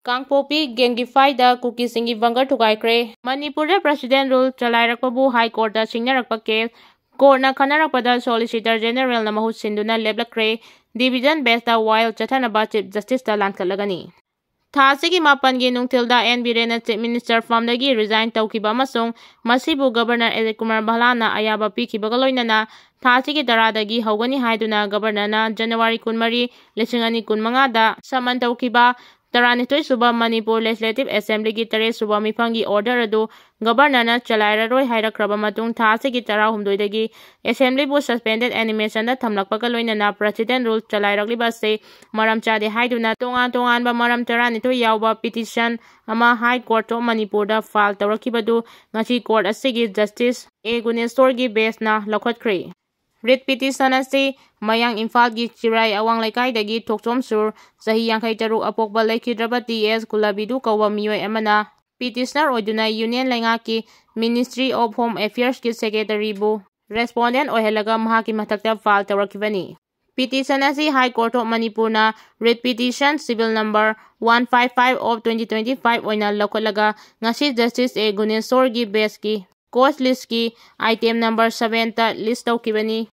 Kangpopi Gengified Kuki Singi Vangar Thugaikhre Manipur President Rule Chalairapabu High Court Singnarakpa case Court na Kanarapada Solicitor General na Mahut Sinduna Leblakre Division Besta Wild Chathanaba Chief Justice Lankalagani Thasigi Mapangi Nungtilda and Birena Chief Minister from the Gi resign Taukiba Masong Masibu Governor Kumar Bahlana Ayaba Piki Bagaloinana Thasigi Daradagi Hogani Haiduna Governor na January Kunmari Lishingani Kunmangada Saman Taukiba Taranitoy Suba Manipur Legislative Assembly gi Tare Suba Mipangi order adu Governor na Chalairaroi Hairakraba Matung Thasigi Tara Humdoidagi Assembly bu suspended animation na Thamlakpakaloina na President Rule Chalairagliba se Maram Chade Haiduna Tongan ba Maram Taranitoy Yauba petition ama High Court of Manipur da file Taurakibadu Ngachi Court Asigi Justice A Gunestor gi base na Lokhotkre Writ petition asi Mayang Imphal gi Chirai Awang Laikai dagi Thokchom Sur Sahi Yangkai Taruk Apokba Laikhidraba TS Kulabidu Kawa Miyoy Amana Petitioner Oiduna Union Langaki Ministry of Home Affairs ki Secretary bu Respondent Ohelaga Mahaki Matakta file Taurakibani Petition asi High Court of Manipur na Writ Petition Civil Number 155 of 2025 oina Lokholaga Ngasi Justice A Gunesor gi base ki Court list ki item number 7 ta list Taukibani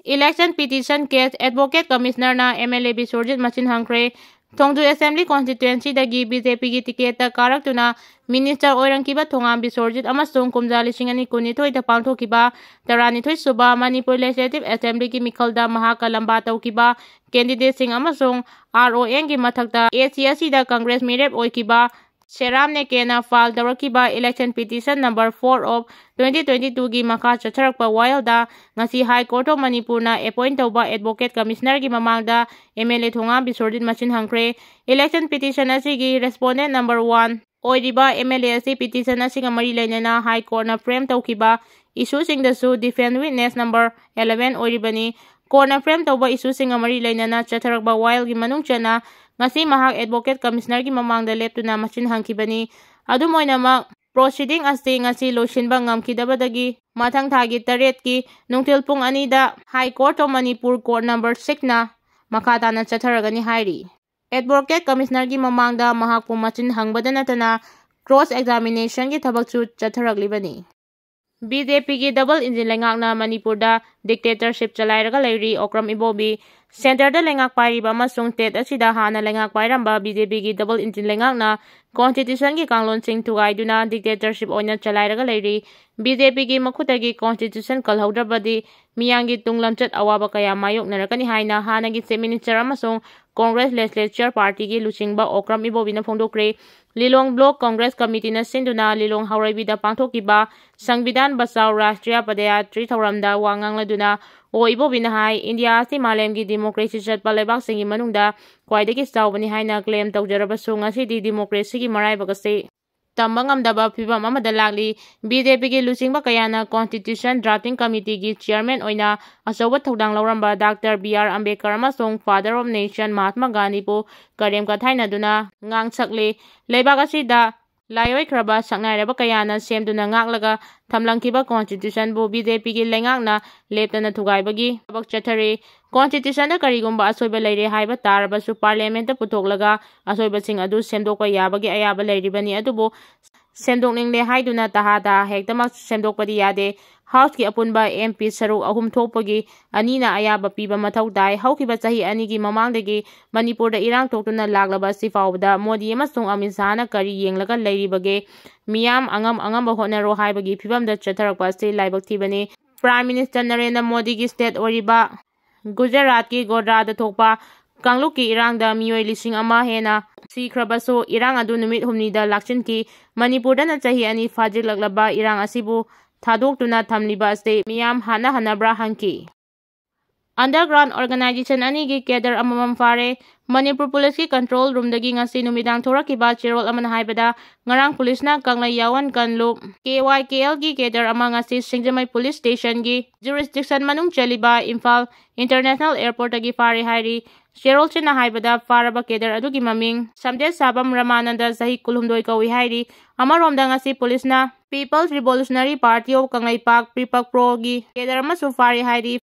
Election Petition Case Advocate Commissioner na Mla Bishwojit Koukhatkhre Thongdu Assembly Constituency dagi BJP gi ticket ta karaktuna Minister Oirangkiba Thongam Bishwojit amasung kumja lishingani kunithoi ta pangthokiba Taranithoi Suba Manipur Legislative Assembly gi mikhalda mahaka lamba taukiba candidate sing amasung RON gi mathakta ACSC da Congress mirep oikiba Seram ne kena file Taurakkiba election petition number 4 of 2022 gi makha chatharakpa wilda ngasi High Court of Manipur na appoint tauba Advocate Commissioner gi mamangda MLA Thongam Bishwojit Koukhatkhre election petition asigi respondent number 1 oiriba MLA asi petition asiga mari lainana High Court na frame taukiba issue sing da su defense witness number 11 oiribani court na frame tauba issue sing mari lainana chatharakpa wild gi manung chana ngasi mahak Advocate Commissioner gi mamangda leptuna machin hangkibani adumoinama proceeding asi ngasi loisinba ngamkidabadagi mathang thagi 8 ki nungtil pung 2 da High Court of Manipur Court number 6 na makatana chatharagani hairi Advocate Commissioner gi mamangda mahak pu machin hangbada natana cross examination gi thabak chu chatharaglibani BJP gi double engine lengakna Manipur da dictatorship chalairaga leiri Okram Ibobi Center da lengak pairiba masung state asida hana lengak pairamba BJP gi double engine lengakna constitution gi kanglon sing thugaiduna dictatorship oina chalairaga leiri BJP gi makhutagi constitution kalhaudrabadi miyangi tunglamchat awaba kaya mayok narakani haina hana gi chief minister amasung Congress legislature party gi luchingba Okram Ibobi na phongdokre Lilong Block Congress Committee na sinduna Lilong Hauraibida pangthokiba Sangbidan Basau Rashtriya Padayatri Thauramda wangangladuna o Ibobina hai India si malemgi democracy chatpa leibak singi manungda khwaidagi chawbani haina claim tawjarabasu ngasidi democracy gi maraibagase Tambangamdaba phibam amada lagli BJP gi luchingba kayana Constitution Drafting Committee gi chairman oina achawa thodang lauramba Dr. B.R. Ambedkar amasung Father of Nation Mahatma Gandhi pu karem kathaina duna ngangsakle leibak asida Layoi kraba saknairaba kayana semduna ngaklaga thamlangkiba constitution bu BJP gi lengakna leptana thugaibagi tabak chathare constitution da karigumba asoiba leire haiba taraba su parliament da puthoklaga asoiba sing adu semdokpa yabagi ayaba leiribani adubu semdokningle haiduna tahada hektamak semdokpadi yade House ki apunba MP saruk ahum thokpagi anina ayaba piba mathau dai haukiba chahi ani gi mamangdagi Manipur da irang toktuna laglaba sifawda Modi amasung Amit Shah na kari yenglaga leiribage miyam angamba honaro haibagi phibam da chatharakpa se laibak thibani Prime Minister Narendra Modi gi state oriba Gujarat ki Godhra da thokpa Kangluk ki irang da miyoi lising ama hena sikhrabaso irang adu numit humni da lakchin ki Manipur da na chahi ani fajik laglaba irang asibu Thadok-tuna thamliba ase miyam hana-hanabra hangki. Underground organization anigi Cader amamam Phare Manipur Police ki control room dagi ngasi numidang thorakiba chirol aman haibada ngarang police na kanglai yawan kanlu KYKL gi Cader ama ngasi Singjamai Police Station gi jurisdiction manung chaliba Imphal International Airport dagi Phare hairi Sherol china haibada Pharaba Cader adugi maming Samdet Sabam Ramananda Sahi Kulhumdoi kawi hairi amaromda ngasi police na People's Revolutionary Party of Kanglai Pak Pripak Pro gi Cader amasu Phare hairi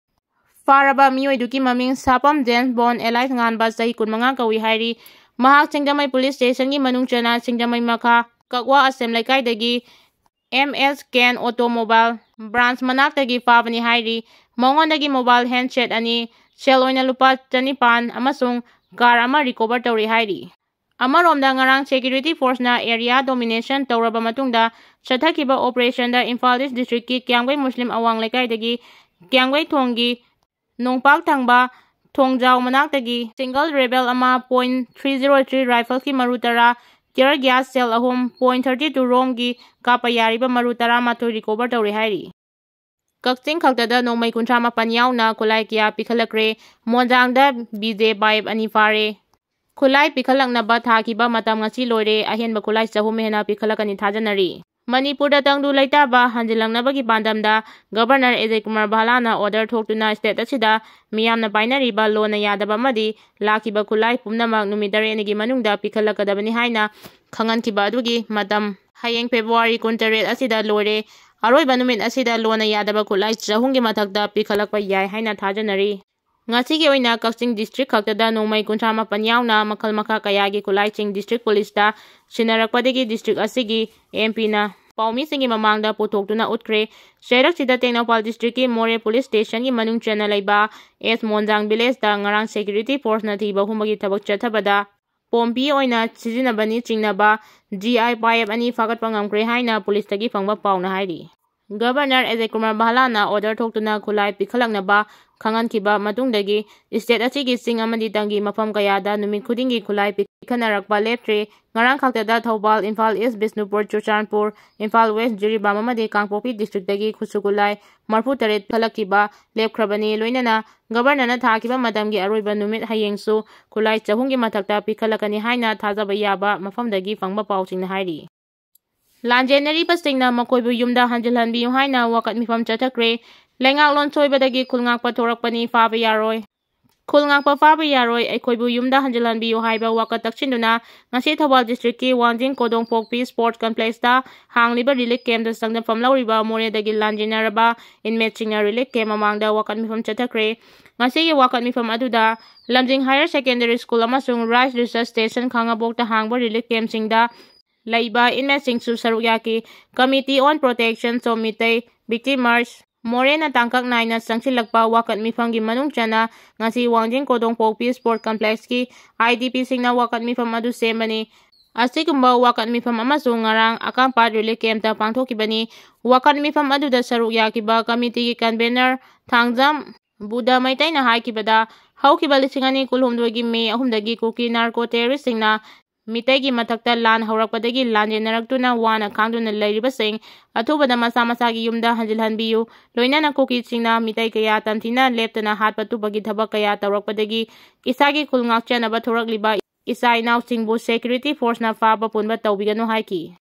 Pharaba miyoi duki maming Sapam James Bond Elite nganba Sahi Kunmanga kawi hairi Mahak Singdamai Police Station gi manung chana Singdamai Makha Kakwa Asem Laikai MS Ken Automobile Branch Manaktagi Fabani Hairi Mongondagi mobile handset ani sel oina lupa chanipan amasung car ama recover tawri hairi. Amaromda ngarang security force na area domination tawraba matungda chathakiba operation da Imphal East District ki Kyangwai Muslim Awang Laikai Kyangwai Thonggi Nongpak Thangba Thongjau Manaktagi single rebel ama .303 rifle ki marutara tear gas cell ahom .32 romgi kapayariba marutara mathoi recover tawri hairi. Kakching Khaktada Nongmai Kuntrama Panyauna Khulai Kya Pikhatkhre Monjangda BJ Vibe ani Phare Khutlai Pikhatkhre Thakiba Matam ngasi loire ahenba Khulai chahum hena Pikhatkhani thajanari. Manipurda tangdu laitaba hanjilangnabagi pandamda Governor Kumar Bhalana order thoktuna state asida miyamna painariba lona yadaba madi lakiba Khulai pumnamak numidare nigi manungda Pikhatkhadabani haina khangankiba adugi matam hayeng February 28 asida loire Aroiba numit asida lona yadaba Khulai chahumgi mathakda Pikhatkhpa yai haina thajanari. Ngasigi oina Kakching District Khaktada Nongmai Kuntrama Panyauna Makhal Makha Kayagi Khulai Ching District Police da Sinarakpadagi District asigi MP na Paumi Singi Mamangda Putoktuna Utkre Sherak Sida Tengnopal District ki More Police Station ki manung chana laiba S Monjang Village da ngarang security force na thiba humagi thabak chathabada Pompi oina sizinabani chingnaba GI Payap ani fagatpa ngamkre haina police tagi phangba pauna hairi. Governor Kumar Bhalana order thoktuna Khulai Pikhatkhre khangankiba matungdagi state asigi sing amadi tangi mafam kayada numit khudingi Khulai Pikhatkhre leptre ngarang Khaktada Thoubal Imphal East Bisnupur Churchanpur Imphal West Jiribam amadi Kangpokpi district dagi Khusukulai marfu taret Pikhatkhre lepkhrabani loinana Governor na thakiba matamgi aroiba numit hayengsu Khulai chahumgi mathakta Pikhatkhani haina thajaba yaba mafamdagi phangba pauchingna hairi. Lanjenari pasingna makoibu yumda hanjilhanbiyu haina wakat mifam chathakre lengak lon soibadagi khulngakpa thorakpani faba yaroi. Khulngakpa faba yaroi aikoibu yumda hanjilhanbiyu haiba wakat takchinduna ngasi Thoubal District ki Wangjing Kodongpokpi Sports Complex da hangliba relief camp da sangdafam lauriba moredagi lanjenaraba inmate chingna relief camp mamangda wakat mifam chathakre. Ngasigi wakat mifam aduda Lamjing Higher Secondary School amasung Rice Research Station Khangabok da hangba relief camp singda Laiba inmate singsu saruyaki Committee on Protection Somitay Victimers Morena tangkak naina sangsilakpa wakat mifamgi manung chana ngasi Wangjing Kodongpokpi Sport Complex ki IDP singna wakat mifam adu sembani. Asigumba wakat mifam amasung ngarang akampat relief camp ta pangthokibani wakat mifam adu da saruyakiba committee ki convener Thangjam Buddha Maitai na haikibada haukiba lisingani kulhumdwagi May 3 Kuki narco terrorist singna Mitegi matakta lan haurakpadagi lanjenaraktuna wana khangduna lairibasing athubada masa masagi yumda hanjilhanbiyu loinana Kuki singna mitai kaya tamthina leptana hatpatubagi thabak kaya tawrakpadagi isagi khulngakchanaba thorakliba isa inaw singbu security force na faba punba tawbiganu haiki.